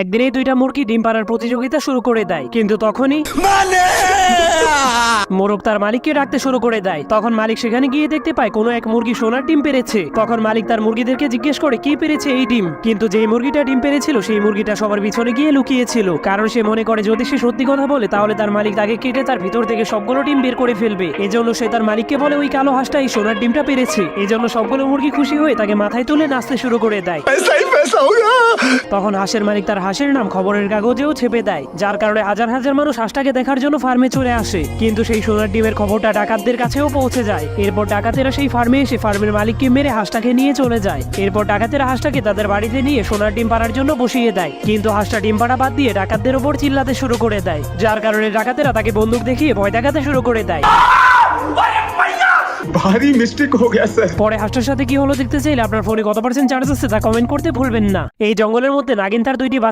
একদিনেই দুইটা মুরগি ডিম পাড়ার প্রতিযোগিতা শুরু করে দেয়, কিন্তু তখনই মোরগ তার মালিককে ডাকতে শুরু করে দেয়। তখন মালিক সেখানে গিয়ে দেখতে পায় কোনো এক মুরগি সোনার ডিম পেরেছে। তখন মালিক তার মুরগিদেরকে জিজ্ঞেস করে কি পেরেছে এই ডিম, কিন্তু যেই মুরগিটা ডিম পেরেছিল সেই মুরগিটা সবার পিছনে গিয়ে লুকিয়েছিল, কারণ সে মনে করে যদি সে সত্যি কথা বলে তাহলে তার মালিক তাকে কেটে তার ভিতর থেকে সবগুলো ডিম বের করে ফেলবে। এজন্য সে তার মালিককে বলে ওই কালো হাঁসটা এই সোনার ডিমটা পেরেছে। এজন্য সবগুলো মুরগি খুশি হয়ে তাকে মাথায় তুলে নাচতে শুরু করে দেয়। তখন হাঁসের মালিক তার হাঁসের নাম খবরের কাগজেও ছেপে দেয়, যার কারণে হাজার হাজার মানুষ হাঁসটাকে দেখার জন্য ফার্মে চলে আসে। কিন্তু সেই সোনার ডিমের খবরটা ডাকাতদের কাছেও পৌঁছে যায়। এরপর ডাকাতেরা সেই ফার্মে এসে ফার্মের মালিককে মেরে হাঁসটাকে নিয়ে চলে যায়। এরপর ডাকাতেরা হাঁসটাকে তাদের বাড়িতে নিয়ে সোনার ডিম পাড়ার জন্য বসিয়ে দেয়, কিন্তু হাঁসটা ডিম পাড়া বাদ দিয়ে ডাকাতদের ওপর চিল্লাতে শুরু করে দেয়, যার কারণে ডাকাতেরা তাকে বন্দুক দেখিয়ে ভয় দেখাতে শুরু করে দেয়। भारी मिस्टेक हो गया सर। পরে হাঁসটার সাথে কি হলো দেখতে চাইলে আপনার ফোনে কত % চার্জ আছে তা কমেন্ট করতে ভুলবেন না। এই জঙ্গলের মধ্যে নাগিন তার 2টি বাচ্চা